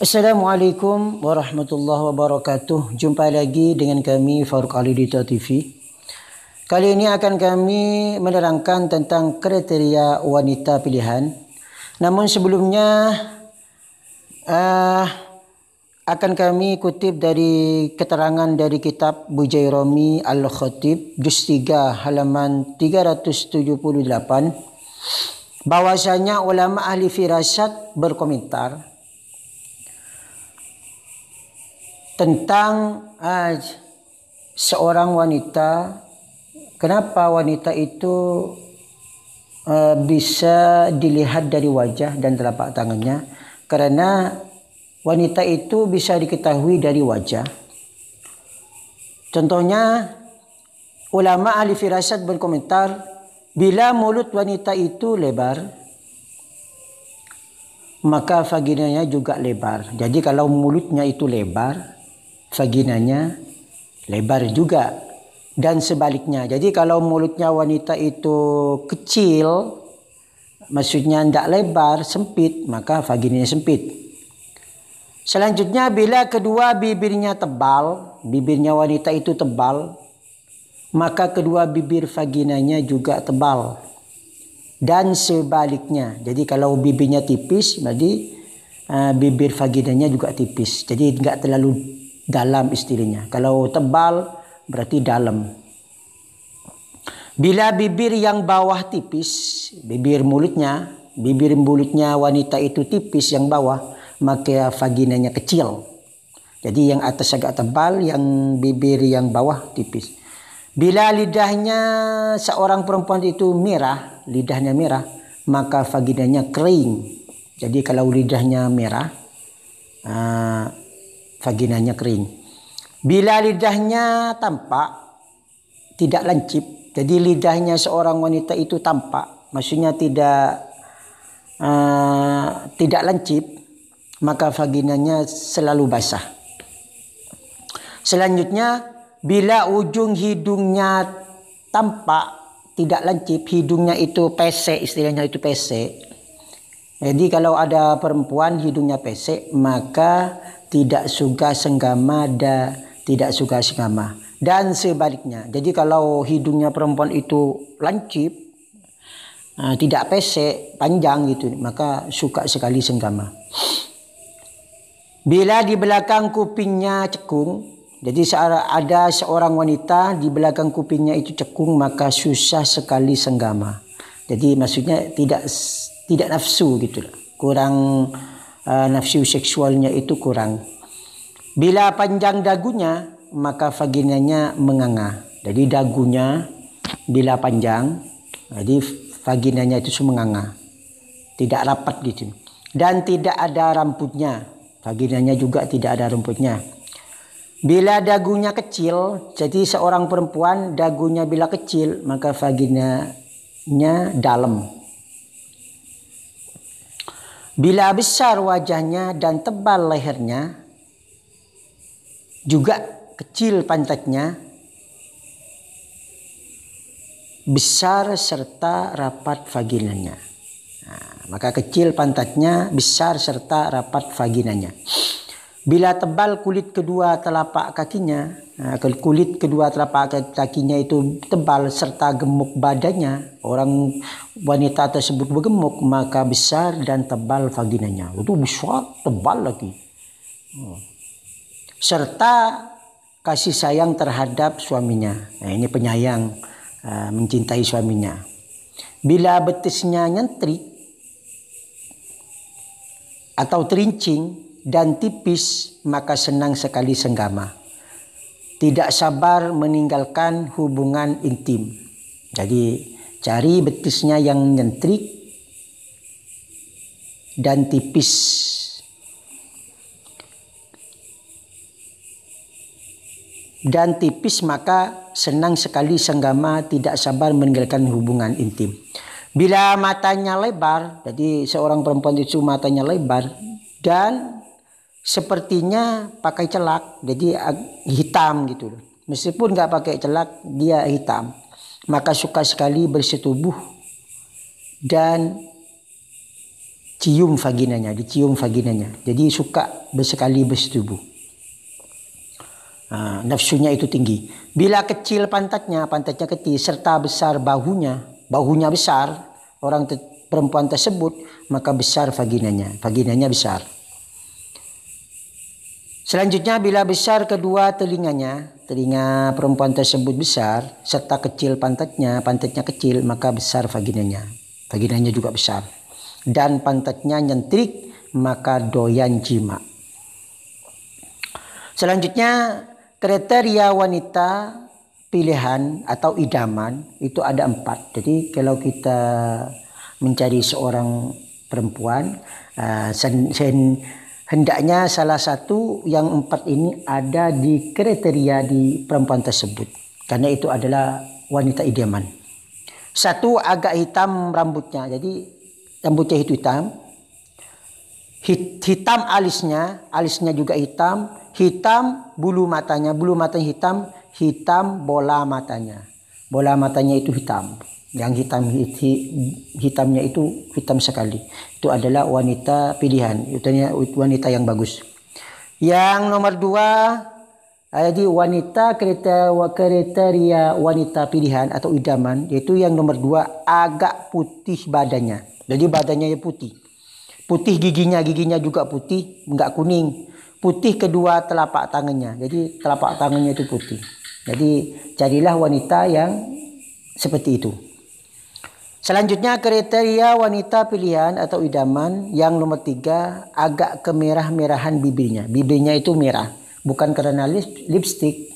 Assalamualaikum warahmatullahi wabarakatuh. Jumpa lagi dengan kami Farouk Ali Dita TV. Kali ini akan kami menerangkan tentang kriteria wanita pilihan. Namun sebelumnya akan kami kutip dari keterangan dari kitab Bujairami Al-Khatib juz 3 halaman 378 bahwasanya ulama ahli firasat berkomentar tentang seorang wanita, kenapa wanita itu bisa dilihat dari wajah dan telapak tangannya, karena wanita itu bisa diketahui dari wajah. Contohnya ulama ahli firasat berkomentar, bila mulut wanita itu lebar, maka vaginanya juga lebar. Jadi kalau mulutnya itu lebar, vaginanya lebar juga, dan sebaliknya. Jadi kalau mulutnya wanita itu kecil, maksudnya tidak lebar, sempit, maka vaginanya sempit. Selanjutnya, bila kedua bibirnya tebal, bibirnya wanita itu tebal, maka kedua bibir vaginanya juga tebal, dan sebaliknya. Jadi kalau bibirnya tipis, berarti bibir vaginanya juga tipis. Jadi tidak terlalu dalam istilahnya. Kalau tebal berarti dalam. Bila bibir yang bawah tipis, bibir mulutnya wanita itu tipis yang bawah, maka vaginanya kecil. Jadi yang atas agak tebal, yang bibir yang bawah tipis. Bila lidahnya seorang perempuan itu merah, lidahnya merah, maka vaginanya kering. Jadi kalau lidahnya merah, vaginanya kering. Bila lidahnya tampak, tidak lancip, jadi lidahnya seorang wanita itu tampak, maksudnya tidak lancip, maka vaginanya selalu basah. Selanjutnya, bila ujung hidungnya tampak, tidak lancip, hidungnya itu pesek, istilahnya itu pesek. Jadi kalau ada perempuan hidungnya pesek, maka tidak suka senggama dan sebaliknya. Jadi kalau hidungnya perempuan itu lancip, tidak pesek, panjang gitu, maka suka sekali senggama. Bila di belakang kupingnya cekung, jadi ada seorang wanita di belakang kupingnya itu cekung, maka susah sekali senggama. Jadi maksudnya tidak nafsu gitu, kurang nafsu seksualnya itu kurang. Bila panjang dagunya, maka vaginanya menganga. Jadi dagunya bila panjang, jadi vaginanya itu menganga, tidak rapat gitu. Dan tidak ada rambutnya, vaginanya juga tidak ada rambutnya. Bila dagunya kecil, jadi seorang perempuan dagunya bila kecil, maka vaginanya dalam. Bila besar wajahnya dan tebal lehernya, juga kecil pantatnya, besar serta rapat vaginanya. Maka kecil pantatnya, besar serta rapat vaginanya. Bila tebal kulit kedua telapak kakinya, kulit kedua telapak kakinya itu tebal serta gemuk badannya, orang wanita tersebut bergemuk, maka besar dan tebal vaginanya. Itu besar, tebal lagi. Serta kasih sayang terhadap suaminya. Ini penyayang, mencintai suaminya. Bila betisnya nyentrik atau terincing dan tipis, maka senang sekali senggama. Tidak sabar meninggalkan hubungan intim. Jadi cari betisnya yang nyentrik dan tipis. Dan tipis, maka senang sekali senggama, tidak sabar meninggalkan hubungan intim. Bila matanya lebar, jadi seorang perempuan itu matanya lebar dan sepertinya pakai celak, jadi hitam gitu. Meskipun nggak pakai celak, dia hitam. Maka suka sekali bersetubuh dan dicium vaginanya. Jadi suka bersekali bersetubuh. Nafsunya itu tinggi. Bila kecil pantatnya kecil serta besar bahunya besar, perempuan tersebut, maka besar vaginanya besar. Selanjutnya bila besar kedua telinga perempuan tersebut besar serta kecil pantatnya kecil, maka besar vaginanya juga besar. Dan pantatnya nyentrik, maka doyan jima. Selanjutnya kriteria wanita pilihan atau idaman itu ada 4. Jadi kalau kita mencari seorang perempuan, hendaknya salah satu yang 4 ini ada di kriteria di perempuan tersebut. Karena itu adalah wanita idaman. 1, agak hitam rambutnya. Jadi rambutnya itu hitam. Hitam alisnya juga hitam. Hitam bulu matanya hitam bola matanya. Bola matanya itu hitam. Yang hitamnya itu hitam sekali. Itu adalah wanita pilihan. Itu wanita yang bagus. Yang nomor 2, jadi wanita kriteria wanita pilihan atau idaman, yaitu yang nomor 2 agak putih badannya. Jadi badannya putih. Putih giginya juga putih, enggak kuning. Putih kedua telapak tangannya. Jadi telapak tangannya itu putih. Jadi carilah wanita yang seperti itu. Selanjutnya kriteria wanita pilihan atau idaman yang nomor 3, agak kemerah-merahan bibirnya. Bibirnya itu merah, bukan karena lipstick,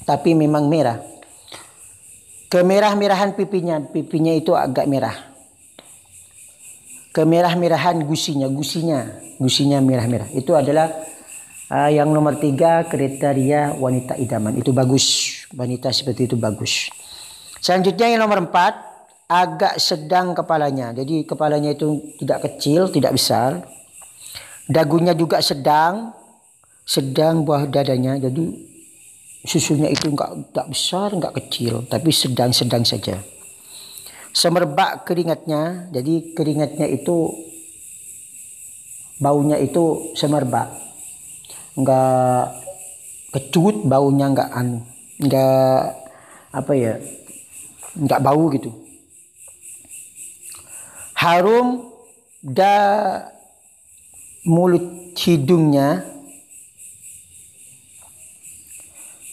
tapi memang merah. Kemerah-merahan pipinya itu agak merah. Kemerah-merahan gusinya merah-merah. Itu adalah yang nomor 3 kriteria wanita idaman. Itu bagus, wanita seperti itu bagus. Selanjutnya yang nomor 4, agak sedang kepalanya. Jadi kepalanya itu tidak kecil, tidak besar. Dagunya juga sedang bawah dadanya. Jadi susunya itu enggak besar, enggak kecil, tapi sedang-sedang saja. Semerbak keringatnya. Jadi keringatnya itu baunya itu semerbak. Enggak kecut, baunya enggak bau gitu. Harum mulut, hidungnya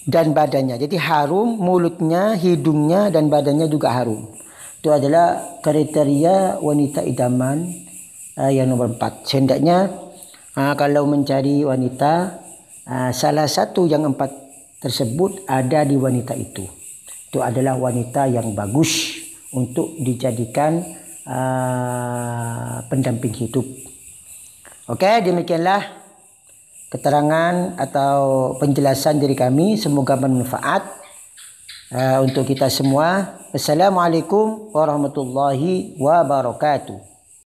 dan badannya. Jadi harum mulutnya, hidungnya dan badannya juga harum. Itu adalah kriteria wanita idaman yang nomor 4. Sehendaknya kalau mencari wanita, salah satu yang 4 tersebut ada di wanita itu. Itu adalah wanita yang bagus untuk dijadikan pendamping hidup. Oke, demikianlah keterangan atau penjelasan dari kami. Semoga bermanfaat untuk kita semua. Assalamualaikum warahmatullahi wabarakatuh.